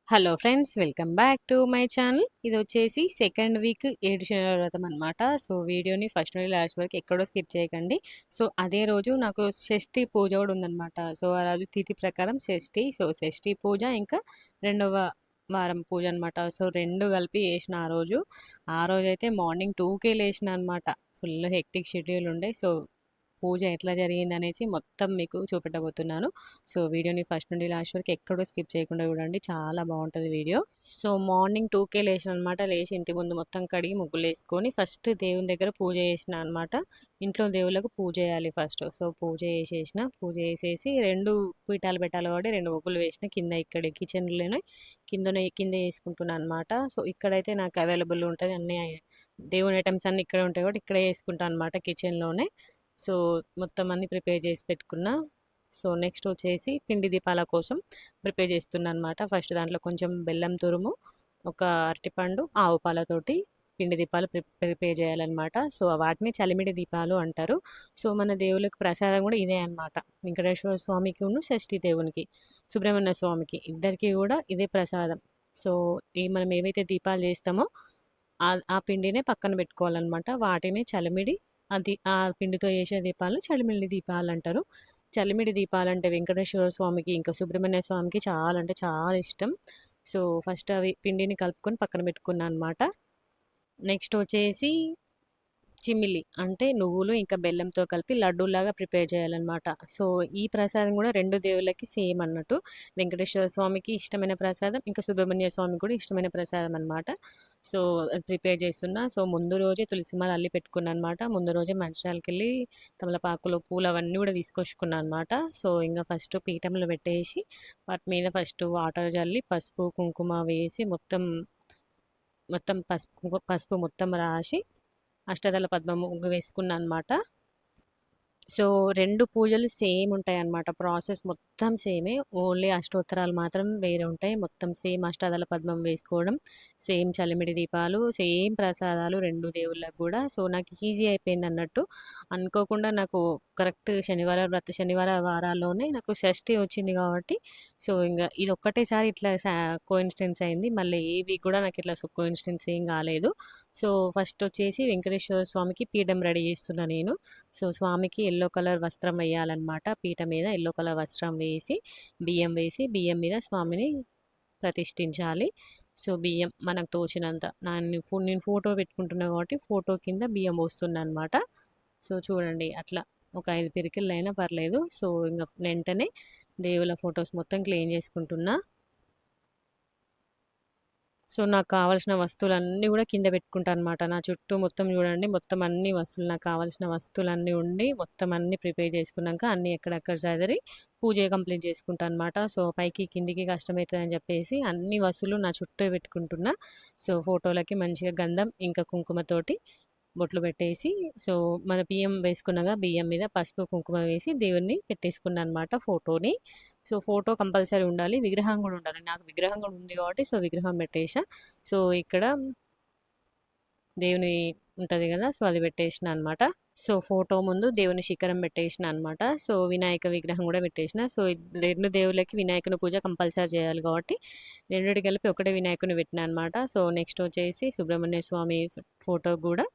Hello friends, welcome back to my channel. ఇది వచ్చేసి second week ఏడు శనివార వ్రతం అనమాట. సో వీడియోని ఫస్ట్ నుండి లాస్ట్ వరకు ఎక్కడో స్కిప్ చేయకండి. సో అదే రోజు నాకు షష్ఠి పూజ కూడా ఉందన్నమాట. సో ఆ రోజు తిథి ప్రకారం షష్ఠి. సో షష్ఠి పూజ ఇంకా రెండవ వారం పూజ అనమాట. సో రెండు కలిపి చేసిన ఆ రోజు అయితే మార్నింగ్ 2కే లేచిన అనమాట. ఫుల్ హెక్టిక్ షెడ్యూల్ ఉండే. సో పూజ ఎట్లా జరిగిందనేసి మొత్తం మీకు చూపెట్టబోతున్నాను. సో వీడియోని ఫస్ట్ నుండి లాస్ట్ వరకు ఎక్కడో స్కిప్ చేయకుండా చూడండి, చాలా బాగుంటుంది వీడియో. సో మార్నింగ్ 2కే లేచిన అనమాట. లేచి ఇంటి ముందు మొత్తం కడిగి ముగ్గులు వేసుకొని ఫస్ట్ దేవుని దగ్గర పూజ చేసిన అనమాట. ఇంట్లో దేవుళ్ళకు పూజ చేయాలి ఫస్ట్. సో పూజ చేసేసిన, పూజ చేసేసి రెండు పీఠాలు పెట్టాలి కాబట్టి రెండు ముగ్గులు వేసిన. కింద ఇక్కడ కిచెన్లోనే కింద వేసుకుంటున్నాను అనమాట. సో ఇక్కడైతే నాకు అవైలబుల్ ఉంటుంది, అన్ని దేవుని ఐటమ్స్ అన్ని ఇక్కడ ఉంటాయి కాబట్టి ఇక్కడే వేసుకుంటాను అనమాట, కిచెన్లోనే. సో మొత్తం అన్ని ప్రిపేర్ చేసి పెట్టుకున్నా. సో నెక్స్ట్ వచ్చేసి పిండి దీపాల కోసం ప్రిపేర్ చేస్తున్నా అనమాట. ఫస్ట్ దాంట్లో కొంచెం బెల్లం తురుము, ఒక అరటిపండు, ఆవు పాలతోటి పిండి దీపాలు ప్రిపేర్ చేయాలన్నమాట. సో వాటిని చలిమిడి దీపాలు అంటారు. సో మన దేవుళ్ళకి ప్రసాదం కూడా ఇదే అనమాట. వెంకటేశ్వర స్వామికి ఉన్న షష్ఠి దేవునికి, సుబ్రహ్మణ్య స్వామికి ఇద్దరికి కూడా ఇదే ప్రసాదం. సో మనం ఏవైతే దీపాలు చేస్తామో ఆ పిండినే పక్కన పెట్టుకోవాలన్నమాట. వాటిని చలిమిడి, అది ఆ పిండితో చేసే దీపాలు చలిమిడి దీపాలు అంటారు. చలిమిడి దీపాలంటే వెంకటేశ్వర స్వామికి ఇంకా సుబ్రహ్మణ్య స్వామికి చాలా అంటే చాలా ఇష్టం. సో ఫస్ట్ అవి పిండిని కలుపుకొని పక్కన పెట్టుకున్నాను అనమాట. నెక్స్ట్ వచ్చేసి చిమిలి అంటే నువ్వులు ఇంకా బెల్లంతో కలిపి లడ్డూలాగా ప్రిపేర్ చేయాలన్నమాట. సో ఈ ప్రసాదం కూడా రెండు దేవుళ్ళకి సేమ్ అన్నట్టు. వెంకటేశ్వర స్వామికి ఇష్టమైన ప్రసాదం, ఇంకా సుబ్రహ్మణ్య స్వామికి కూడా ఇష్టమైన ప్రసాదం అనమాట. సో అది ప్రిపేర్ చేస్తున్నా. సో ముందు రోజే తులసిమాల అల్లి పెట్టుకున్నాను అనమాట. ముందు రోజే మంచాలకి వెళ్ళి తమలపాకులు, పూలు అవన్నీ కూడా తీసుకొచ్చుకున్నాను అనమాట. సో ఇంకా ఫస్ట్ పీఠంలో పెట్టేసి వాటి మీద ఫస్ట్ వాటర్ చల్లి పసుపు కుంకుమ వేసి మొత్తం మొత్తం పసుపు మొత్తం రాసి అష్టదళ పద్మం ముగ్గు వేసుకున్నా అనమాట. సో రెండు పూజలు సేమ్ ఉంటాయన్నమాట. ప్రాసెస్ మొత్తం సేమే. ఓన్లీ అష్టోత్తరాలు మాత్రం వేరే ఉంటాయి. మొత్తం సేమ్ అష్టాదళ పద్మం వేసుకోవడం, సేమ్ చలిమిడి దీపాలు, సేమ్ ప్రసాదాలు రెండు దేవుళ్ళకు కూడా. సో నాకు ఈజీ అయిపోయింది అన్నట్టు. అనుకోకుండా నాకు కరెక్ట్ శనివార వారాల్లోనే నాకు షష్ఠి వచ్చింది కాబట్టి సో ఇంకా ఇది ఒక్కటేసారి ఇట్లా కోఇన్సిడెన్స్ అయింది. మళ్ళీ ఏ వీక్ కూడా నాకు ఇట్లా కోఇన్సిడెన్స్ ఏం కాలేదు. సో ఫస్ట్ వచ్చేసి వెంకటేశ్వర స్వామికి పీఠం రెడీ చేస్తున్నా నేను. సో స్వామికి ఎల్లో కలర్ వస్త్రం వేయాలన్నమాట. పీట మీద ఎల్లో కలర్ వస్త్రం వేసి బియ్యం మీద స్వామిని ప్రతిష్ఠించాలి. సో బియ్యం మనకు తోచినంత నేను ఫోటో పెట్టుకుంటున్నా కాబట్టి ఫోటో కింద బియ్యం పోస్తున్నా అనమాట. సో చూడండి అట్లా ఒక 5 పిరికిళ్ళు అయినా పర్లేదు. సో ఇంకా వెంటనే దేవుళ్ళ ఫొటోస్ మొత్తం క్లీన్ చేసుకుంటున్నా. సో నాకు కావాల్సిన వస్తువులన్నీ కూడా కింద పెట్టుకుంటాను అనమాట. నా చుట్టూ మొత్తం చూడండి, మొత్తం అన్ని వస్తువులు నాకు కావాల్సిన వస్తువులన్నీ ఉండి మొత్తం అన్నీ ప్రిపేర్ చేసుకున్నాక అన్నీ ఎక్కడెక్కడ చదివి పూజ కంప్లీట్ చేసుకుంటాను అనమాట. సో పైకి కిందికి కష్టమవుతుందని చెప్పేసి అన్ని వస్తువులు నా చుట్టూ పెట్టుకుంటున్నా. సో ఫోటోలకి మంచిగా గంధం ఇంకా కుంకుమతోటి బొట్లు పెట్టేసి, సో మన బియ్యం వేసుకున్నగా బియ్యం మీద పసుపు కుంకుమ వేసి దేవుణ్ణి పెట్టేసుకున్నాను అనమాట ఫోటోని. సో ఫోటో కంపల్సరీ ఉండాలి, విగ్రహం కూడా ఉండాలి. నాకు విగ్రహం కూడా ఉంది కాబట్టి సో విగ్రహం పెట్టేసా. సో ఇక్కడ దేవుని ఉంటుంది కదా, సో అది పెట్టేసిన అనమాట. సో ఫోటో ముందు దేవుని శిఖరం పెట్టేసిన అనమాట. సో వినాయక విగ్రహం కూడా పెట్టేసిన. సో రెండు దేవుళ్ళకి వినాయకుని పూజ కంపల్సరీ చేయాలి కాబట్టి రెండిటి కలిపి ఒకటే వినాయకుని పెట్టిన అనమాట. సో నెక్స్ట్ వచ్చేసి సుబ్రహ్మణ్య స్వామి ఫోటో కూడా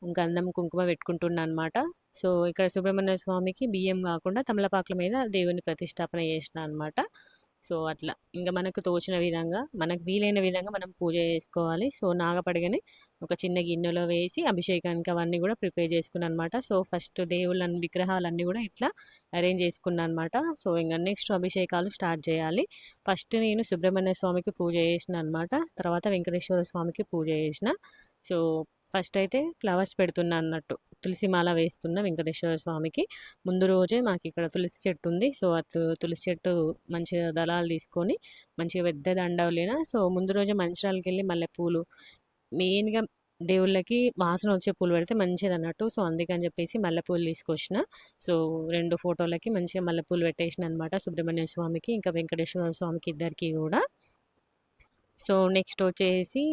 గంధం కుంకుమ పెట్టుకుంటున్నా అనమాట. సో ఇక్కడ సుబ్రహ్మణ్య స్వామికి బియ్యం కాకుండా తమలపాకుల మీద దేవుని ప్రతిష్టాపన చేసిన అనమాట. సో అట్లా ఇంకా మనకు తోచిన విధంగా, మనకు వీలైన విధంగా మనం పూజ చేసుకోవాలి. సో నాగపడిగని ఒక చిన్న గిన్నెలో వేసి అభిషేకానికి అవన్నీ కూడా ప్రిపేర్ చేసుకున్నాను అనమాట. సో ఫస్ట్ దేవుళ్ళ విగ్రహాలన్నీ కూడా ఇట్లా అరేంజ్ చేసుకున్నాను అనమాట. సో ఇంకా నెక్స్ట్ అభిషేకాలు స్టార్ట్ చేయాలి. ఫస్ట్ నేను సుబ్రహ్మణ్య స్వామికి పూజ చేసిన అనమాట. తర్వాత వెంకటేశ్వర స్వామికి పూజ చేసిన. సో ఫస్ట్ అయితే ఫ్లవర్స్ పెడుతున్నా అన్నట్టు, తులసి మాల వేస్తున్న వెంకటేశ్వర స్వామికి. ముందు రోజే మాకు ఇక్కడ తులసి చెట్టు ఉంది. సో ఆ తులసి చెట్టు మంచిగా దళాలు తీసుకొని మంచిగా పెద్ద దండవలేన. సో ముందు రోజే మంచిరాలకి వెళ్ళి మల్లెపూలు, మెయిన్గా దేవుళ్ళకి వాసన వచ్చే పూలు పెడితే మంచిది అన్నట్టు. సో అందుకని చెప్పేసి మల్లెపూలు తీసుకొచ్చిన. సో రెండు ఫోటోలకి మంచిగా మల్లెపూలు పెట్టేసిన అనమాట, సుబ్రహ్మణ్య స్వామికి ఇంకా వెంకటేశ్వర స్వామికి ఇద్దరికి కూడా. సో నెక్స్ట్ వచ్చేసి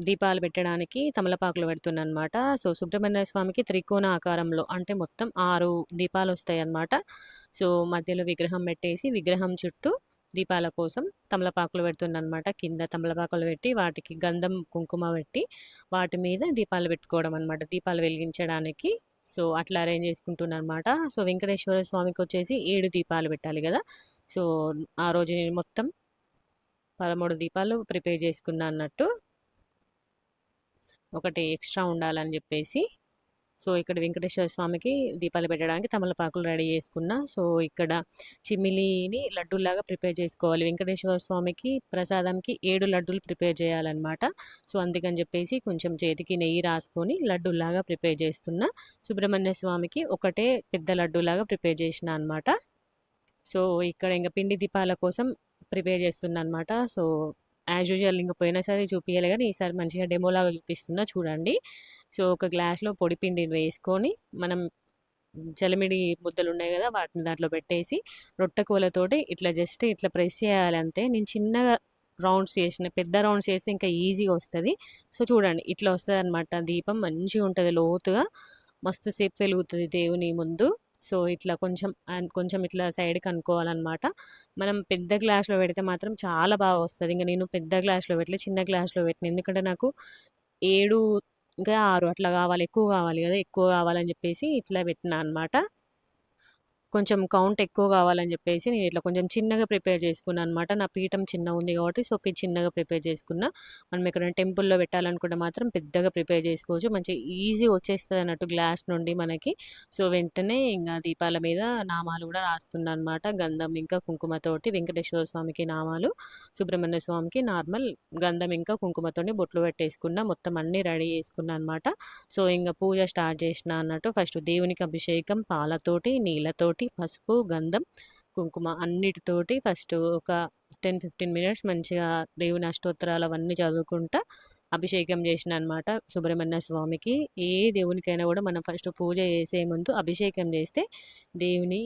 దీపాలు పెట్టడానికి తమలపాకులు పెడుతున్నాను అనమాట. సో సుబ్రహ్మణ్య స్వామికి త్రికోణ ఆకారంలో అంటే మొత్తం 6 దీపాలు వస్తాయి అన్నమాట. సో మధ్యలో విగ్రహం పెట్టేసి విగ్రహం చుట్టూ దీపాల కోసం తమలపాకులు పెడుతున్నానమాట. కింద తమలపాకులు పెట్టి వాటికి గంధం, కుంకుమ పెట్టి వాటి మీద దీపాలు పెట్టుకోవడం అనమాట. దీపాలు వెలిగించడానికి. సో, అట్లా అరేంజ్ చేసుకుంటున్నానమాట. సో, వెంకటేశ్వర స్వామికొచ్చేసి 7 దీపాలు పెట్టాలి గదా! సో, ఆ రోజు నేను మొత్తం 13 దీపాలు ప్రిపేర్ చేసుకున్నా అన్నట్టు. ఒకటి ఎక్స్‌ట్రా ఉండాలని జెప్పేసి. సో, ఇక్కడ వెంకటేశ్వర స్వామికి దీపాలు పెట్టడానికి తమలపాకులు రెడీ చేసుకున్నా. సో, ఇక్కడ చిమిలీని లడ్డూలాగా ప్రిపేర్ చేసుకోవాలి. వెంకటేశ్వర స్వామికి ప్రసాదంకి 7 లడ్డూలు ప్రిపేర్ చేయాలన్నమాట. సో, అందుకని చెప్పేసి కొంచెం చేతికి నెయ్యి రాసుకొని లడ్డూలాగా ప్రిపేర్ చేస్తున్నా. సుబ్రహ్మణ్య స్వామికి ఒకటే పెద్ద లడ్డూలాగా ప్రిపేర్ చేసిన అనమాట. సో, ఇక్కడ ఇంక పిండి దీపాల కోసం ప్రిపేర్ చేస్తున్నా అనమాట. సో, యాజ్ యూజువల్ ఇంక పోయినసారి చూపియలే గానీ ఈసారి మంచిగా డెమోలాగా చూపిస్తున్నా చూడండి. సో, ఒక గ్లాస్‌లో పొడి పిండిని వేసుకొని మనం చలిమిడి ముద్దలున్నాయి గదా! వాటిని దాంట్లో పెట్టేసి రొట్టె కోలతోటి ఇట్లా జస్ట్ ఇట్లా ప్రెస్ చేయాలి అంతే. నేను చిన్నగా రౌండ్స్ చేసిన. పెద్ద రౌండ్స్ చేస్తే ఇంకా ఈజీగా వస్తది. సో, చూడండి ఇట్లా వస్తదనమాట దీపం. మంచిగుంటది లోతుగా. మస్తు సేపు వెలుగుతది దేవుని ముందు. సో, ఇట్లా కొంచెం కొంచెం ఇట్లా సైడ్‌కి అనుకోవాలనమాట. మనం పెద్ద గ్లాస్‌లో పెడితే మాత్రం చాలా బాగా వస్తది. ఇంక నేను పెద్ద గ్లాస్‌లో పెట్టలే. చిన్న గ్లాస్‌లో పెట్టిన. ఎందుకంటే నాకు 7 ఇంకా 6 అట్లా కావాలి. ఎక్కువ కావాలి గదా! ఎక్కువ కావాలని చెప్పేసి ఇట్లా పెట్టినా అనమాట. కొంచెం కౌంట్ ఎక్కువ కావాలని చెప్పేసి నేను ఇట్లా కొంచెం చిన్నగా ప్రిపేర్ చేసుకున్నా అనమాట. నా పీఠం చిన్నగుంది కాబట్టి సో, చిన్నగా ప్రిపేర్ చేసుకున్నా. మనం ఎక్కడైనా టెంపుల్‌లో పెట్టాలనుకుంటే మాత్రం పెద్దగా ప్రిపేర్ చేసుకోవచ్చు. మంచిగా ఈజీగా వచ్చేస్తది అన్నట్టు గ్లాస్ నుండి మనకి. సో, వెంటనే ఇంగ దీపాల మీద నామాలు కూడా రాస్తున్నా అనమాట. గంధం ఇంకా కుంకుమతోటి వెంకటేశ్వర స్వామికి నామాలు, సుబ్రహ్మణ్య స్వామికి నార్మల్ గంధం ఇంకా కుంకుమతోని బొట్లు పెట్టేసుకున్నా. మొత్తం అన్నీ రెడీ చేసుకున్నా అనమాట. సో, ఇంగ పూజ స్టార్ట్ చేసినా అన్నట్టు. ఫస్ట్ దేవునికి అభిషేకం పాలతోటి, నీళ్ళతోటి, పసుపు, గంధం, కుంకుమ అన్నిటితోటి ఫస్ట్ ఒక 10, 15 మినిట్స్ మంచిగా దేవుని అష్టోత్తరాలు అవన్నీ చదువుకుంటా అభిషేకం చేసిన అనమాట సుబ్రహ్మణ్య స్వామికి. ఏ దేవునికైనా కూడా మనం ఫస్ట్ పూజ చేసే ముందు అభిషేకం చేస్తే దేవుని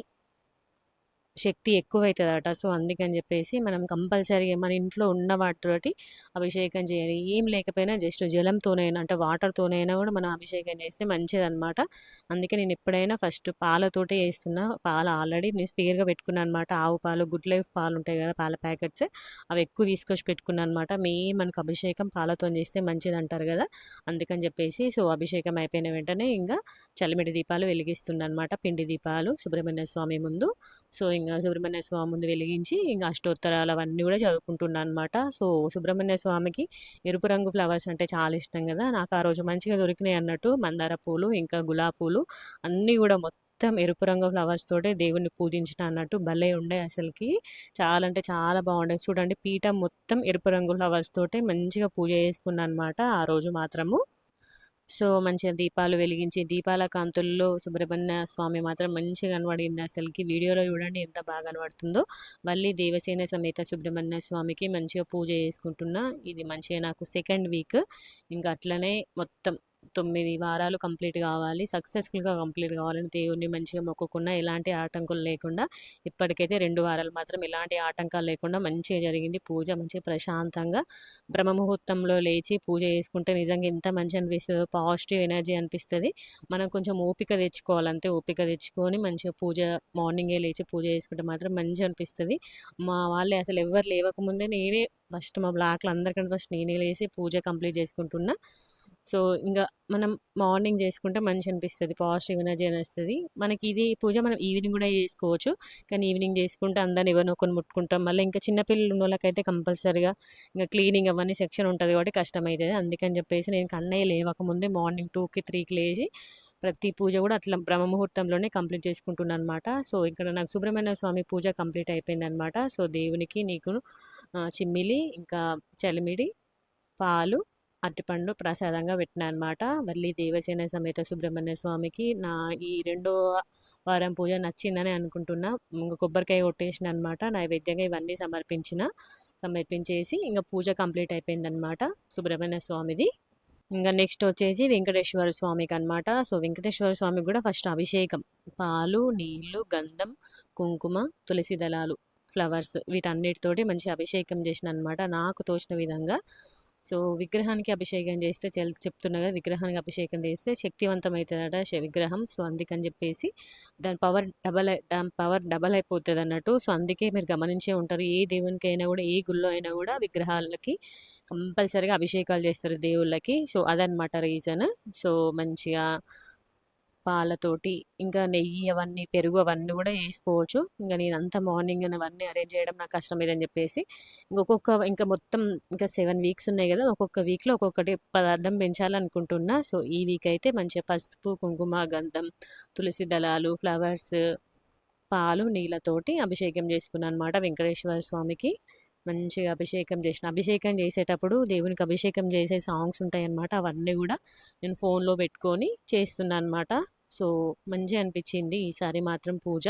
శక్తి ఎక్కువైతదట. సో, అందుకని జెప్పేసి మనం కంపల్సరీగా మన ఇంట్లో ఉన్న వాటితోటి అభిషేకం చేయాలి. ఏం లేకపోయినా జస్ట్ జలంతోనైనా అంటే వాటర్‌తోనైనా గూడా మనం అభిషేకం చేస్తే మంచిదనమాట. అందుకే నేను ఎప్పుడైనా ఫస్ట్ పాలతోటే చేస్తున్నా. పాలు ఆల్రెడీ నేను స్పేర్‌గా పెట్టుకున్నా అనమాట. ఆవు పాలు, గుడ్ లైఫ్ పాలుంటాయి గదా! పాల ప్యాకెట్స్ అవి ఎక్కువ తీసుకొచ్చి పెట్టుకున్నా అనమాట. మెయిన్ మనకు అభిషేకం పాలతోని చేస్తే మంచిదంటారు గదా! అందుకని జెప్పేసి సో, అభిషేకం అయిపోయిన వెంటనే ఇంగ చలిమిడి దీపాలు వెలిగిస్తున్నా అనమాట. పిండి దీపాలు సుబ్రహ్మణ్య స్వామి ముందు. సో, ఇంగ సుబ్రహ్మణ్య స్వామి ముందు వెలిగించి ఇంగ అష్టోత్తరాలు అవన్నీ గూడా చదువుకుంటున్నా అనమాట. సో, సుబ్రహ్మణ్య స్వామికి ఎరుపు రంగు ఫ్లవర్స్ అంటే చాలా ఇష్టం గదా! నాకు ఆ రోజు మంచిగా దొరికినాయి అన్నట్టు. మందార పూలు, ఇంకా గులాబీ పూలు అన్నీ గూడా మొత్తం ఎరుపు రంగు ఫ్లవర్స్ తోటే దేవుడిని పూజించిన అన్నట్టు. భలే ఉండే అసలకి. చాలా అంటే చాలా బాగుండే. చూడండి పీఠం మొత్తం ఎరుపు రంగు ఫ్లవర్స్ తోటే మంచిగా పూజ చేసుకున్నా అనమాట ఆ రోజు మాత్రము. సో, మంచిగా దీపాలు వెలిగించి, దీపాల కాంతుల్లో సుబ్రహ్మణ్య స్వామి మాత్రం మంచిగా కనపడింది అసలకి. వీడియోలో చూడండి ఎంత బాగా కనపడుతుందో. మళ్ళీ దేవసేన సమేత సుబ్రహ్మణ్య స్వామికి మంచిగా పూజ చేసుకుంటున్నా. ఇది మంచిగా నాకు సెకండ్ వీక్. ఇంక అట్లనే మొత్తం 9 వారాలు కంప్లీట్ కావాలి. సక్సెస్‌ఫుల్‌గా కంప్లీట్ కావాలని దేవుడిని మంచిగా మొక్కుకున్నా. ఎలాంటి ఆటంకులు లేకుండా ఇప్పటికైతే 2 వారాలు మాత్రం ఎలాంటి ఆటంకాలు లేకుండా మంచిగా జరిగింది పూజ. మంచిగా ప్రశాంతంగా బ్రహ్మముహూర్తంలో లేచి పూజ చేసుకుంటే నిజంగా ఎంత మంచి అనిపిస్తదో, పాజిటివ్ ఎనర్జీ అనిపిస్తది. మనం కొంచెం ఓపిక తెచ్చుకోవాలి అంతే. ఓపిక తెచ్చుకొని మంచిగా పూజ మార్నింగే లేచి పూజ చేసుకుంటే మాత్రం మంచిగా అనిపిస్తది. మా వాళ్ళే అసలు ఎవ్వరు లేవకముందే నేనే ఫస్ట్ మా బ్లాక్‌లో అందరికంటే ఫస్ట్ నేనే లేసి పూజ కంప్లీట్ చేసుకుంటున్నా. సో, ఇంగ మనం మార్నింగ్ చేసుకుంటే మంచిగనిపిస్తది. Positive energy అనొస్తది. మనకి ఇది పూజ మనం ఈవినింగ్ గూడా చేసుకోవచ్చు. కానీ ఈవినింగ్ చేసుకుంటే అందరిని ఎవరినో ఒకరిని ముట్టుకుంటాం. మళ్ళీ ఇంకా చిన్న పిల్లలు ఉన్నోళ్ళకైతే కంపల్సరీగా ఇంగ క్లీనింగ్ అవన్నీ సెక్షన్ ఉంటది కాబట్టి కష్టమైతది. అందుకని చెప్పేసి నేను కన్నయ్య లేవకముందే మార్నింగ్ 2కి, 3కి లేచి ప్రతి పూజ గూడా అట్లా బ్రహ్మ ముహూర్తంలోనే కంప్లీట్ చేసుకుంటున్నాననమాట. సో, ఇక్కడ నాకు సుబ్రహ్మణ్య స్వామి పూజ కంప్లీట్ అయిపోయిందనమాట. సో, దేవునికి నీకు చిమ్మిలి, ఇంకా చలిమిడి, పాలు, అరటిపండు ప్రసాదంగా పెట్టినా అనమాట. మళ్ళీ దేవసేన సమేత సుబ్రహ్మణ్య స్వామికి నా ఈ రెండో వారం పూజ నచ్చిందని అనుకుంటున్నా. ఇంక కొబ్బరికాయ కొట్టేసిన అనమాట. నైవేద్యంగా ఇవన్నీ సమర్పించేసి ఇంక పూజ కంప్లీట్ అయిపోయిందనమాట సుబ్రహ్మణ్య స్వామిది. ఇంక నెక్స్ట్ వచ్చేసి వెంకటేశ్వర స్వామికనమాట. సో, వెంకటేశ్వర స్వామికి గూడా ఫస్ట్ అభిషేకం. పాలు, నీళ్ళు, గంధం, కుంకుమ, తులసి దళాలు, ఫ్లవర్స్ వీటన్నిటితోటి మంచిగా అభిషేకం చేసినా అనమాట నాకు తోచిన విధంగా. సో విగ్రహానికి అభిషేకం చేస్తే చెప్తున్నా కదా, విగ్రహానికి అభిషేకం చేస్తే శక్తివంతమవుతుందట విగ్రహం. సో అందుకని చెప్పేసి దాని పవర్ డబల్ అయిపోతుంది అన్నట్టు. సో అందుకే మీరు గమనించే ఉంటారు, ఏ దేవునికైనా కూడా, ఏ గుళ్ళో అయినా కూడా విగ్రహాలకి కంపల్సరీగా అభిషేకాలు చేస్తారు దేవుళ్ళకి. సో అదనమాట రీజన్. సో మంచిగా పాలతోటి ఇంకా నెయ్యి అవన్నీ, పెరుగు అవన్నీ కూడా వేసుకోవచ్చు. ఇంకా నేను అంతా మార్నింగ్ అవన్నీ అరేంజ్ చేయడం నాకు కష్టమేదని చెప్పేసి ఇంకా మొత్తం ఇంకా 7 వీక్స్ ఉన్నాయి కదా, ఒక్కొక్క వీక్లో ఒక్కొక్కటి పదార్థం పెంచాలనుకుంటున్నా. సో ఈ వీక్ అయితే మంచిగా పసుపు, కుంకుమ, గంధం, తులసి దళాలు, ఫ్లవర్స్, పాలు, నీళ్ళతోటి అభిషేకం చేసుకున్నాను అనమాట వెంకటేశ్వర స్వామికి. మంచిగా అభిషేకం చేసేటప్పుడు దేవునికి అభిషేకం చేసే సాంగ్స్ ఉంటాయన్నమాట. అవన్నీ కూడా నేను ఫోన్లో పెట్టుకొని చేస్తున్నాను అనమాట. సో మంచిగా అనిపించింది ఈసారి మాత్రం పూజ.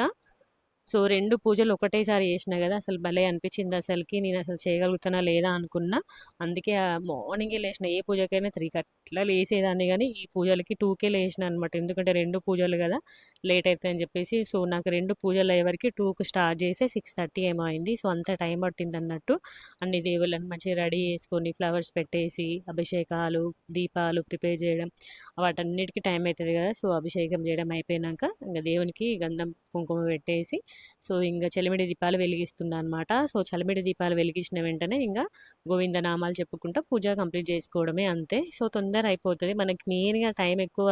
సో 2 పూజలు ఒకటేసారి చేసిన కదా, అసలు భలే అనిపించింది. అసలుకి నేను అసలు చేయగలుగుతానా లేదా అనుకున్నా. అందుకే మార్నింగే లేచిన, ఏ పూజకైనా 3కి అట్లా లేసేదాన్ని, కానీ ఈ పూజలకి 2కే లేచిన అనమాట. ఎందుకంటే 2 పూజలు కదా, లేట్ అవుతాయని చెప్పేసి. సో నాకు 2 పూజలు అయ్యే వరకు 2కి స్టార్ట్ చేసి 6:30 ఏమో అయింది. సో అంత టైం పట్టింది అన్నట్టు. అన్ని దేవుళ్ళని మంచిగా రెడీ చేసుకొని, ఫ్లవర్స్ పెట్టేసి, అభిషేకాలు, దీపాలు ప్రిపేర్ చేయడం, వాటన్నిటికీ టైం అవుతుంది కదా. సో అభిషేకం చేయడం అయిపోయినాక ఇంకా దేవునికి గంధం, కుంకుమ పెట్టేసి, సో ఇంకా చలిమిడి దీపాలు వెలిగిస్తున్నా అనమాట. సో చలిమిడి దీపాలు వెలిగించిన వెంటనే ఇంకా గోవిందనామాలు చెప్పుకుంటా పూజ కంప్లీట్ చేసుకోవడమే, అంతే. సో తొందర అయిపోతుంది. మనకి మెయిన్గా టైం ఎక్కువ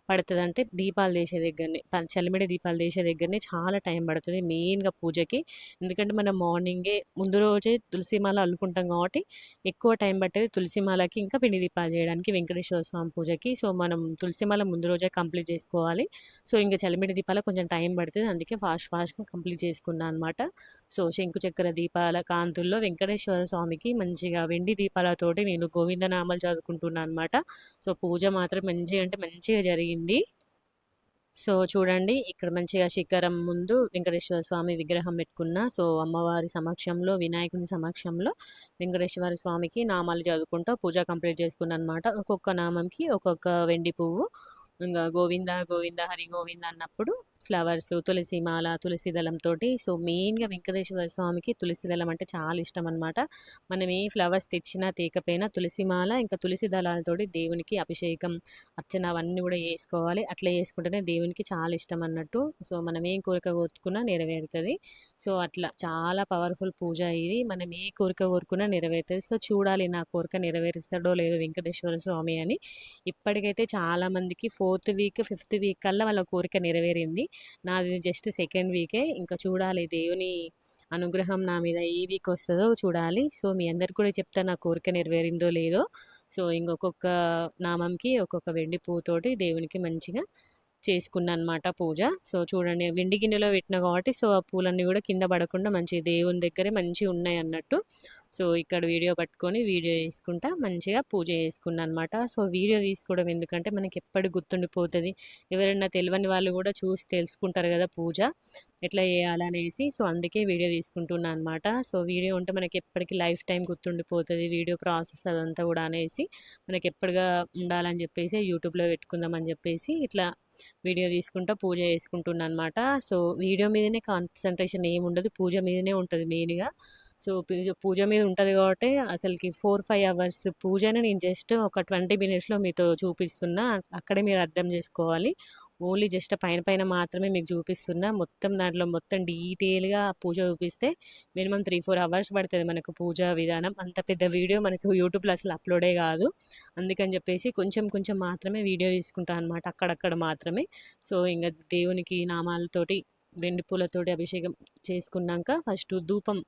పడుతుంది అంటే దీపాలు తీసే దగ్గరనే, చలిమిడి దీపాలు తీసే దగ్గరనే చాలా టైం పడుతుంది మెయిన్గా పూజకి. ఎందుకంటే మనం మార్నింగే ముందు రోజే తులసిమాల అల్లుకుంటాం కాబట్టి ఎక్కువ టైం పట్టేది తులసిమాలకి, ఇంకా పిండి దీపాలు చేయడానికి, వెంకటేశ్వర స్వామి పూజకి. సో మనం తులసిమాల ముందు రోజే కంప్లీట్ చేసుకోవాలి. సో ఇంకా చలిమిడి దీపాలు కొంచెం టైం పడుతుంది, అందుకే ఫాస్ట్గా కంప్లీట్ చేసుకున్నాను అనమాట. సో శంకు చక్ర దీపాల కాంతుల్లో వెంకటేశ్వర స్వామికి మంచిగా వెండి దీపాలతోటి నేను గోవిందనామాలు చదువుకుంటున్నాను అనమాట. సో పూజ మాత్రం మంచిగా జరిగింది. సో చూడండి, ఇక్కడ మంచిగా శిఖరం ముందు వెంకటేశ్వర స్వామి విగ్రహం పెట్టుకున్న. సో అమ్మవారి సమక్షంలో, వినాయకుని సమక్షంలో వెంకటేశ్వర స్వామికి నామాలు చదువుకుంటూ పూజ కంప్లీట్ చేసుకున్నాను అనమాట. ఒక్కొక్క నామంకి ఒక్కొక్క వెండి పువ్వు, ఇంకా గోవింద గోవింద హరి గోవింద అన్నప్పుడు ఫ్లవర్స్, తులసి మాల, తులసి దళంతో. సో మెయిన్గా వెంకటేశ్వర స్వామికి తులసి దళం అంటే చాలా ఇష్టం అనమాట. మనం ఏ ఫ్లవర్స్ తెచ్చినా తేకపోయినా తులసి మాల ఇంకా తులసి దళాలతోటి దేవునికి అభిషేకం, అర్చన అవన్నీ కూడా చేసుకోవాలి. అట్లా చేసుకుంటేనే దేవునికి చాలా ఇష్టం అన్నట్టు. సో మనం ఏం కోరిక కోరుకున్నా నెరవేరుతుంది. సో అట్లా చాలా పవర్ఫుల్ పూజ ఇది. మనం ఏ కోరిక కోరుకున్నా నెరవేరుతుంది. సో చూడాలి నా కోరిక నెరవేరుస్తాడో లేదో వెంకటేశ్వర స్వామి అని. ఇప్పటికైతే చాలామందికి 4th వీక్, 5th వీక్ కల్లా వాళ్ళ కోరిక నెరవేరింది. నాది జస్ట్ 2nd వీకే. ఇంకా చూడాలి దేవుని అనుగ్రహం నా మీద ఏ వీక్ వస్తుందో చూడాలి. సో మీ అందరికి కూడా చెప్తా నా కోరిక నెరవేరిందో లేదో. సో ఇంకొక నామంకి ఒక్కొక్క వెండి పువ్వుతోటి దేవునికి మంచిగా చేసుకున్నా అనమాట పూజ. సో చూడండి, వెండి గిన్నెలో పెట్టిన కాబట్టి సో ఆ పూలన్నీ కూడా కింద పడకుండా మంచి దేవుని దగ్గరే మంచిగా ఉన్నాయి అన్నట్టు. సో ఇక్కడ వీడియో పట్టుకొని వీడియో చేసుకుంటా మంచిగా పూజ చేసుకున్నా అనమాట. సో వీడియో తీసుకోవడం ఎందుకంటే మనకి ఎప్పటికి గుర్తుండిపోతుంది. ఎవరైనా తెలియని వాళ్ళు కూడా చూసి తెలుసుకుంటారు కదా పూజ ఎట్లా చేయాలనేసి. సో అందుకే వీడియో తీసుకుంటున్నా అనమాట. సో వీడియో ఉంటే మనకి ఎప్పటికీ లైఫ్ టైం గుర్తుండిపోతుంది, వీడియో ప్రాసెస్ అదంతా కూడా అనేసి మనకి ఎప్పటిగా ఉండాలని చెప్పేసి యూట్యూబ్లో పెట్టుకుందామని చెప్పేసి ఇట్లా వీడియో తీసుకుంటా పూజ చేసుకుంటున్నా అనమాట. సో వీడియో మీదనే కాన్సన్ట్రేషన్ ఏముండదు, పూజ మీదనే ఉంటుంది మెయిన్గా. సో పూజ మీద ఉంటుంది కాబట్టి అసలుకి 4-5 అవర్స్ పూజని నేను జస్ట్ ఒక 20 మినిట్స్లో మీతో చూపిస్తున్నా. అక్కడే మీరు అర్థం చేసుకోవాలి. ఓన్లీ జస్ట్ పైన పైన మాత్రమే మీకు చూపిస్తున్నా. మొత్తం దాంట్లో మొత్తం డీటెయిల్గా పూజ చూపిస్తే మినిమం 3-4 అవర్స్ పడుతుంది మనకు పూజ విధానం. అంత పెద్ద వీడియో మనకు యూట్యూబ్లో అసలు అప్లోడే కాదు. అందుకని చెప్పేసి కొంచెం కొంచెం మాత్రమే వీడియో తీసుకుంటాను అనమాట, అక్కడక్కడ మాత్రమే. సో ఇంకా దేవునికి నామాలతోటి వెండి పూలతోటి అభిషేకం చేసుకున్నాక ఫస్ట్ ధూపం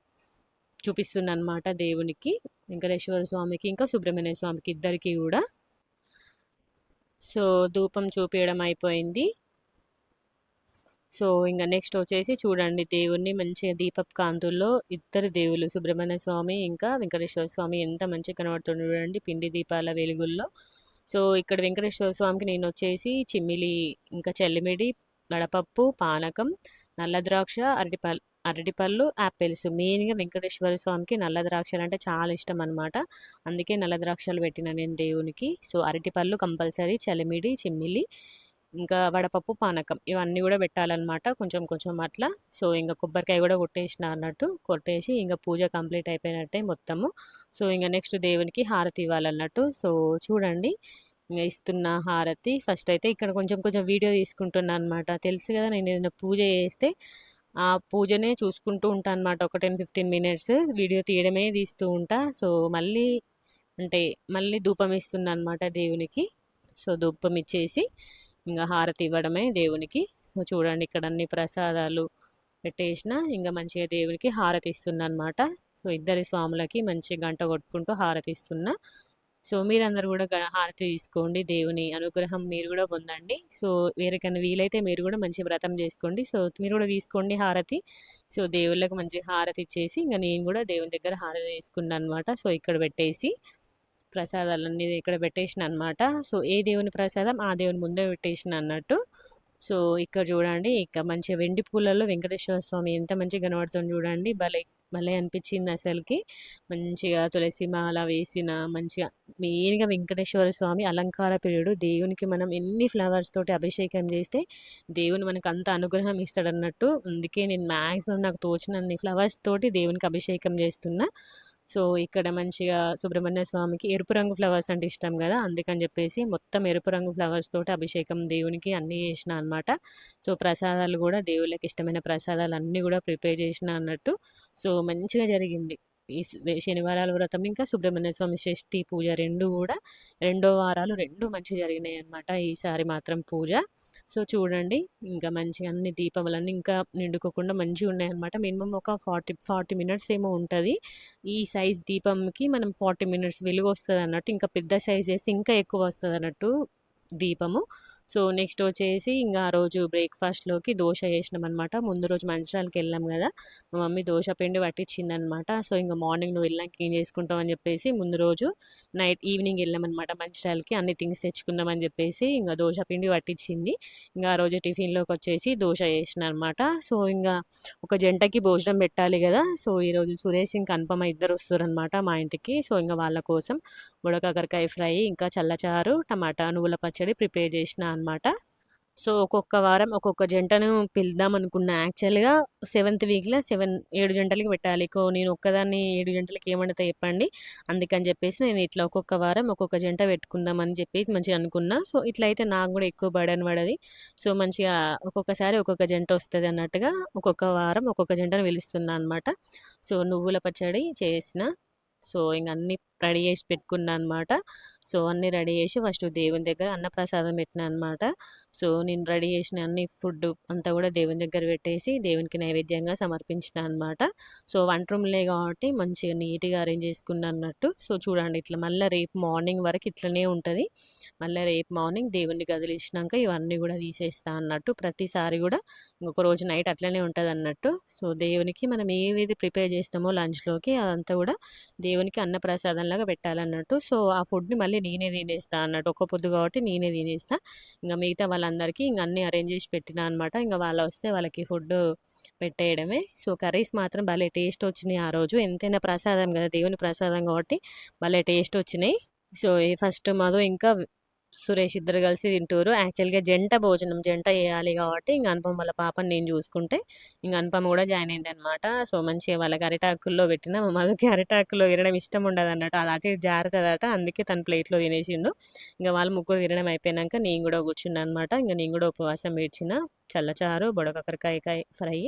చూపిస్తున్నా అనమాట దేవునికి, వెంకటేశ్వర స్వామికి ఇంకా సుబ్రహ్మణ్య స్వామికి ఇద్దరికి కూడా. సో ధూపం చూపించడం అయిపోయింది. సో ఇంకా నెక్స్ట్ వచ్చేసి చూడండి, దేవుణ్ణి మంచిగా దీపపు కాంతుల్లో ఇద్దరు దేవుళ్ళు సుబ్రహ్మణ్య స్వామి ఇంకా వెంకటేశ్వర స్వామి ఎంత మంచిగా కనబడుతుంది చూడండి పిండి దీపాల వెలుగుల్లో. సో ఇక్కడ వెంకటేశ్వర స్వామికి నేను వచ్చేసి చిమ్మిలి, ఇంకా చల్లిమిడి, వడపప్పు, పానకం, నల్ల ద్రాక్ష, అరటిపళ్ళు, యాపిల్స్. మెయిన్గా వెంకటేశ్వర స్వామికి నల్ల ద్రాక్షలు అంటే చాలా ఇష్టం అనమాట. అందుకే నల్ల ద్రాక్షలు పెట్టిన నేను దేవునికి. సో అరటిపళ్ళు కంపల్సరీ, చలిమిడి, చిమ్మిలి, ఇంకా వడపప్పు, పానకం ఇవన్నీ కూడా పెట్టాలన్నమాట కొంచెం కొంచెం అట్లా. సో ఇంక కొబ్బరికాయ కూడా కొట్టేసిన అన్నట్టు. కొట్టేసి ఇంక పూజ కంప్లీట్ అయిపోయినట్టే మొత్తము. సో ఇంక నెక్స్ట్ దేవునికి హారతి ఇవ్వాలన్నట్టు. సో చూడండి ఇంక ఇస్తున్న హారతి. ఫస్ట్ అయితే ఇక్కడ కొంచెం కొంచెం వీడియో తీసుకుంటున్నా అనమాట. తెలుసు కదా నేను ఏదైనా పూజ చేస్తే ఆ పూజనే చూసుకుంటూ ఉంటా అనమాట. ఒక 10-15 మినిట్స్ వీడియో తీయడమే తీస్తూ ఉంటా. సో మళ్ళీ అంటే మళ్ళీ ధూపం ఇస్తున్నా అనమాట దేవునికి. సో ధూపం ఇచ్చేసి ఇంకా హారతి ఇవ్వడమే దేవునికి. సో చూడండి ఇక్కడ అన్ని ప్రసాదాలు పెట్టేసిన ఇంకా మంచిగా దేవునికి హారతి ఇస్తున్నా అనమాట. సో ఇద్దరి స్వాములకి మంచి గంట కొట్టుకుంటూ హారతి ఇస్తున్నా. సో మీరందరూ కూడా హారతి తీసుకోండి. దేవుని అనుగ్రహం మీరు కూడా పొందండి. సో ఎవరికైనా వీలైతే మీరు కూడా మంచి వ్రతం చేసుకోండి. సో మీరు కూడా తీసుకోండి హారతి. సో దేవుళ్ళకి మంచి హారతి ఇచ్చేసి ఇంకా నేను కూడా దేవుని దగ్గర హారతి తీసుకున్నాను అనమాట. సో ఇక్కడ పెట్టేసి ప్రసాదాలన్నీ ఇక్కడ పెట్టేసిన అనమాట. సో ఏ దేవుని ప్రసాదం ఆ దేవుని ముందే పెట్టేసిన అన్నట్టు. సో ఇక్కడ చూడండి ఇక మంచిగా వెండి పూలలో వెంకటేశ్వర స్వామి ఎంత మంచిగా కనబడుతుంది చూడండి. భలే భలే అనిపించింది అసలుకి. మంచిగా తులసి మాల వేసిన మంచిగా మెయిన్గా వెంకటేశ్వర స్వామి అలంకార ప్రియుడు. దేవునికి మనం ఎన్ని ఫ్లవర్స్ తోటి అభిషేకం చేస్తే దేవుని మనకు అంత అనుగ్రహం ఇస్తాడన్నట్టు. అందుకే నేను మ్యాక్సిమం నాకు తోచినన్ని ఫ్లవర్స్ తోటి దేవునికి అభిషేకం చేస్తున్నా. సో ఇక్కడ మంచిగా సుబ్రహ్మణ్య స్వామికి ఎరుపు రంగు ఫ్లవర్స్ అంటే ఇష్టం కదా, అందుకని చెప్పేసి మొత్తం ఎరుపు రంగు ఫ్లవర్స్ తోటి అభిషేకం దేవునికి అన్నీ చేసిన అనమాట. సో ప్రసాదాలు కూడా దేవుళ్ళకి ఇష్టమైన ప్రసాదాలు అన్నీ కూడా ప్రిపేర్ చేసిన అన్నట్టు. సో మంచిగా జరిగింది ఈ శనివారాల వ్రతం ఇంకా సుబ్రహ్మణ్య స్వామి షష్ఠి పూజ రెండు కూడా రెండో వారాలు రెండు మంచిగా జరిగినాయి అనమాట ఈసారి మాత్రం పూజ. సో చూడండి ఇంకా మంచిగా అన్ని దీపములన్నీ ఇంకా నిండుకోకుండా మంచిగా ఉన్నాయి అనమాట. మినిమం ఒక 40 మినిట్స్ ఏమో ఉంటుంది ఈ సైజ్ దీపంకి. మనం 40 మినిట్స్ వెలుగు వస్తుంది అన్నట్టు. ఇంకా పెద్ద సైజ్ చేస్తే ఇంకా ఎక్కువ వస్తుంది అన్నట్టు దీపము. సో నెక్స్ట్ వచ్చేసి ఇంకా ఆ రోజు బ్రేక్ఫాస్ట్లోకి దోశ చేసినాం అనమాట. ముందు రోజు మంచిర్యాలకి వెళ్ళాం కదా, మా మమ్మీ దోశ పిండి పట్టించింది అనమాట. సో ఇంకా మార్నింగ్ నువ్వు వెళ్ళాక ఏం చేసుకుంటావు అని చెప్పేసి ముందు రోజు ఈవినింగ్ వెళ్ళామన్నమాట మంచిర్యాలకి. అన్ని థింగ్స్ తెచ్చుకుందామని చెప్పేసి ఇంకా దోశ పిండి పట్టించింది. ఇంకా ఆ రోజు టిఫిన్లోకి వచ్చేసి దోశ చేసిన అనమాట. సో ఇంకా ఒక జంటకి భోజనం పెట్టాలి కదా. సో ఈరోజు సురేష్ ఇంకా అనుపమ ఇద్దరు వస్తారనమాట మా ఇంటికి. సో ఇంకా వాళ్ళ కోసం బుడకాకరకాయ ఫ్రై ఇంకా చల్లచారు టమాటా నువ్వుల పచ్చడి ప్రిపేర్ చేసిన అనమాట. సో ఒక్కొక్క వారం ఒక్కొక్క జంటను పిలుద్దాం అనుకున్నా. యాక్చువల్గా 7th వీక్లో 7 జంటలకి పెట్టాలి. నేను ఒక్కదాన్ని 7 జంటలకి ఏమంటే చెప్పండి. అందుకని చెప్పేసి నేను ఇట్లా ఒక్కొక్క వారం ఒక్కొక్క జంట పెట్టుకుందామని చెప్పేసి మంచిగా అనుకున్నా. సో ఇట్లా అయితే నాకు కూడా ఎక్కువ బర్డెన్ పడది. సో మంచిగా ఒక్కొక్కసారి ఒక్కొక్క జంట వస్తుంది అన్నట్టుగా ఒక్కొక్క వారం ఒక్కొక్క జంటను పిలుస్తున్నా అనమాట. సో నువ్వుల పచ్చడి చేసిన. సో ఇంక అన్నీ రెడీ చేసి పెట్టుకున్నా అనమాట. సో అన్నీ రెడీ చేసి ఫస్ట్ దేవుని దగ్గర అన్నప్రసాదం పెట్టినా అనమాట. సో నేను రెడీ చేసిన అన్ని ఫుడ్ అంతా కూడా దేవుని దగ్గర పెట్టేసి దేవునికి నైవేద్యంగా సమర్పించిన అనమాట. సో వంట రూమ్లే కాబట్టి మంచిగా నీట్గా అరేంజ్ చేసుకున్నా అన్నట్టు. సో చూడండి ఇట్లా మళ్ళీ రేపు మార్నింగ్ వరకు ఇట్లనే ఉంటుంది. మళ్ళీ రేపు మార్నింగ్ దేవుని గదిలు ఇచ్చినాక ఇవన్నీ కూడా తీసేస్తా అన్నట్టు. ప్రతిసారి కూడా ఇంకొక రోజు నైట్ అట్లనే ఉంటుంది అన్నట్టు. సో దేవునికి మనం ఏది ప్రిపేర్ చేస్తామో లంచ్లోకి అదంతా కూడా దేవునికి అన్నప్రసాదంలాగా పెట్టాలన్నట్టు. సో ఆ ఫుడ్ని మళ్ళీ నేనే తినేస్తా అన్నట్టు. ఒక్క పొద్దు కాబట్టి నేనే తినేస్తా. ఇంకా మిగతా వాళ్ళందరికీ ఇంక అన్నీ అరేంజ్ చేసి పెట్టినా అనమాట. ఇంకా వాళ్ళు వస్తే వాళ్ళకి ఫుడ్ పెట్టేయడమే. సో కర్రీస్ మాత్రం భలే టేస్ట్ వచ్చినాయి ఆ రోజు. ఎంతైనా ప్రసాదం కదా, దేవుని ప్రసాదం కాబట్టి భలే టేస్ట్ వచ్చినాయి. సో ఫస్ట్ మధు ఇంకా సురేష్ ఇద్దరు కలిసి తింటారు. యాక్చువల్గా జంట భోజనం జంట వేయాలి కాబట్టి ఇంక అనుపమ వాళ్ళ పాపని నేను చూసుకుంటే ఇంక అనుపమ కూడా జాయిన్ అయింది అనమాట. సో మంచిగా వాళ్ళకి అరిటాకుల్లో పెట్టిన మధుకి అరిటాకుల్లో తినడం ఇష్టం ఉండదు అన్నట్టు. అది అటు ఇటు జారుతుందట, అందుకే తన ప్లేట్లో తినేసిండు. ఇంకా వాళ్ళు ముగ్గురు తినడం అయిపోయాక నేను కూడా కూర్చున్నా అనమాట. ఇంకా నేను కూడా ఉపవాసం వేడ్చిన చల్లచారు బుడకాకరకాయ ఫ్రై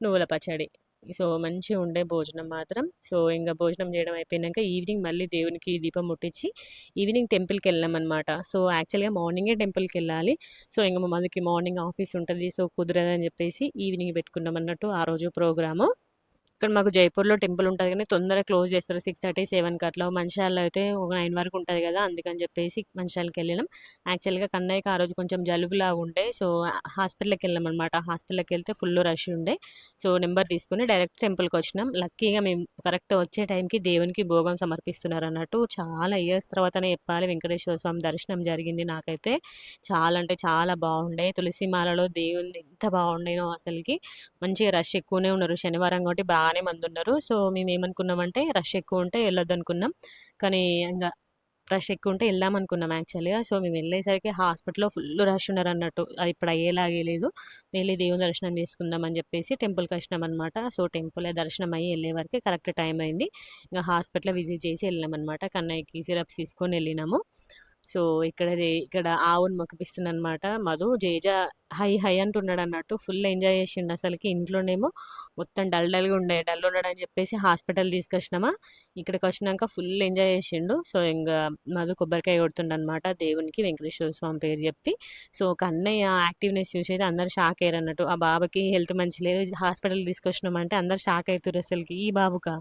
నువ్వుల పచ్చడి. సో మంచిగా ఉండే భోజనం మాత్రం. సో ఇంకా భోజనం చేయడం అయిపోయాక ఈవినింగ్ మళ్ళీ దేవునికి దీపం ముట్టించి ఈవినింగ్ టెంపుల్కి వెళ్ళామన్నమాట. సో యాక్చువల్గా మార్నింగే టెంపుల్కి వెళ్ళాలి. సో ఇంకా మా మధుకి మార్నింగ్ ఆఫీస్ ఉంటుంది. సో కుదరదని చెప్పేసి ఈవినింగ్ పెట్టుకున్నాం అన్నట్టు ఆ రోజు ప్రోగ్రాము. ఇక్కడ మాకు జైపూర్లో టెంపుల్ ఉంటుంది కానీ తొందరగా క్లోజ్ చేస్తారు 6:30, 7కి అట్లా. మంచిర్యాలలో అయితే ఒక 9 వరకు ఉంటుంది కదా, అందుకని చెప్పేసి మంచిర్యాలకి వెళ్ళినాం. యాక్చువల్గా కన్నయ్యకి ఆ రోజు కొంచెం జలుబులాగా ఉండే. సో హాస్పిటల్కి వెళ్ళాం అనమాట. హాస్పిటల్కి వెళ్తే ఫుల్ రష్ ఉండే. సో నెంబర్ తీసుకుని డైరెక్ట్ టెంపుల్కి వచ్చినాం. లక్కీగా మేము కరెక్ట్ వచ్చే టైంకి దేవునికి భోగం సమర్పిస్తున్నారు అన్నట్టు. చాలా ఇయర్స్ తర్వాతనే చెప్పాలి వెంకటేశ్వర స్వామి దర్శనం జరిగింది నాకైతే. చాలా అంటే చాలా బాగుండే. తులసి మాలలో దేవుని ఎంత బాగుండేనో అసలుకి. మంచిగా రష్ ఎక్కువనే ఉన్నారు. శనివారం కాబట్టి బాగానే మంది ఉన్నారు. సో మేము ఏమనుకున్నామంటే రష్ ఎక్కువ ఉంటే వెళ్ళొద్దు అనుకున్నాం. కానీ ఇంకా రష్ ఎక్కువ ఉంటే వెళ్దాం అనుకున్నాం యాక్చువల్‌గా. సో, మేము వెళ్ళేసరికి హాస్పిటల్‌లో ఫుల్ రష్ ఉన్నారన్నట్టు. అది ఇప్పుడు అయ్యేలాగే లేదు. వెళ్లి దేవుని దర్శనం చేసుకుందాం అని చెప్పేసి టెంపుల్‌కొచ్చినామనమాట. సో, టెంపుల్‌లో దర్శనం అయ్యి వెళ్ళే వరకే కరెక్ట్ టైం అయింది. ఇంక హాస్పిటల్‌లో విజిట్ చేసి వెళ్ళామనమాట. కన్నయ్యకి సిరప్స్ తీసుకొని వెళ్ళినాము. సో, ఇక్కడ ఆవును మొక్కిపిస్తుందనమాట మధు. జేజ హై హై అంటున్నాడన్నట్టు. ఫుల్ ఎంజాయ్ చేసిండు అసలకి. ఇంట్లోనేమో మొత్తం డల్ డల్‌గా ఉండే. డల్ ఉన్నాడని చెప్పేసి హాస్పిటల్ తీసుకొచ్చినామా, ఇక్కడికొచ్చినాక ఫుల్ ఎంజాయ్ చేసిండు. సో, మధు కొబ్బరికాయ కొడుతుండనమాట దేవునికి, వెంకటేశ్వర స్వామి పేరు చెప్పి. సో, కన్నయ్య యాక్టివ్‌నెస్ చూసైతే అందరూ షాక్ అయ్యారన్నట్టు. ఆ బాబుకి హెల్త్ మంచి లేదు, హాస్పిటల్‌కి తీసుకొచ్చినామంటే అందరూ షాక్ అయితుర్రు అసలకి. ఈ బాబుకా?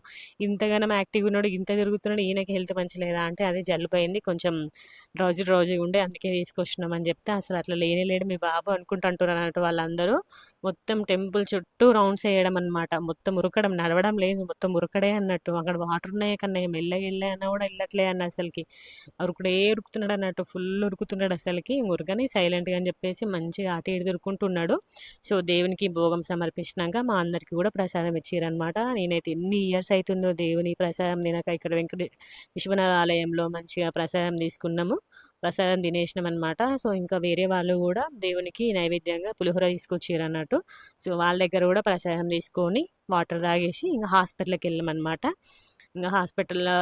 ఇంతగనం యాక్టివ్‌గా ఉన్నాడు, ఇంత తిరుగుతున్నాడు, ఈయనకి హెల్త్ మంచి లేదా అంటే, అది జలుబయింది కొంచెం డ్రౌజీగా ఉండే అందుకే తీసుకొచ్చినాం అని చెప్తే, అసలు అట్లా లేనే లేడు మీ బాబు అనుకుంటూ అంటున్నారు వాళ్ళందరూ. మొత్తం టెంపుల్ చుట్టూ రౌండ్స్ వేయడం అనమాట. మొత్తం ఉరకడం, నడవడం లేదు, మొత్తం ఉరకడే అన్నట్టు. అక్కడ వాటర్ ఉన్నాయి కన్నయ్య, మెల్లగా వెళ్ళే అన్నా కూడా వెళ్ళట్లే అన్న అసలుకి. ఉరుకుడే ఉరుకుతున్నాడు అన్నట్టు, ఫుల్ ఉరుకుతున్నాడు అసలుకి. ఉరకని సైలెంట్గా అని చెప్పేసి మంచిగా అటు ఇటు తిరుక్కుంటున్నాడు. సో, దేవునికి భోగం సమర్పించినాక మా అందరికీ కూడా ప్రసాదం ఇచ్చిరనమాట. నేనైతే ఎన్ని ఇయర్స్ అవుతుందో దేవుని ప్రసాదం తినక. ఇక్కడ విశ్వనాథ ఆలయంలో మంచిగా ప్రసాదం తీసుకున్నాము. ప్రసాదం తినేసినామనమాట. సో, ఇంకా వేరే వాళ్ళు కూడా దేవునికి నైవేద్యంగా పులిహోర తీసుకొచ్చిరన్నట్టు. సో, వాళ్ళ దగ్గర కూడా ప్రసాదం తీసుకొని వాటర్ తాగేసి ఇంక హాస్పిటల్‌కి వెళ్ళామనమాట. ఇంక హాస్పిటల్‌లో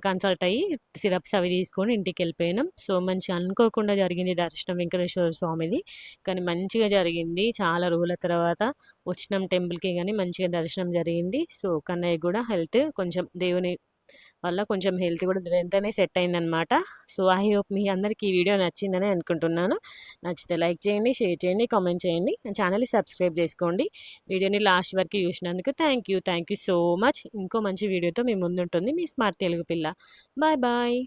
కన్సల్ట్ అయ్యి సిరప్స్ అవి తీసుకొని ఇంటికెళ్ళిపోయినాం. సో, మంచిగా అనుకోకుండా జరిగింది దర్శనం వెంకటేశ్వర స్వామిది. కానీ మంచిగా జరిగింది. చాలా రోజుల తర్వాత వచ్చినాం టెంపుల్‌కి గానీ మంచిగా దర్శనం జరిగింది. సో, కన్నయ్య కూడా హెల్త్ కొంచెం దేవుని వల్ల కొంచెం హెల్త్ కూడా వెంటనే సెట్ అయిందనమాట. సో, ఐ హోప్ మీ అందరికీ ఈ వీడియో నచ్చిందని అనుకుంటున్నాను. నచ్చితే లైక్ చేయండి, షేర్ చేయండి, కామెంట్ చేయండి. నా ఛానల్‌ని సబ్స్క్రైబ్ చేసుకోండి. వీడియోని లాస్ట్ వరకు చూసినందుకు థ్యాంక్ యూ సో మచ్. ఇంకో మంచి వీడియోతో మీ ముందుంటుంది మీ స్మార్ట్ తెలుగు పిల్ల. Bye bye.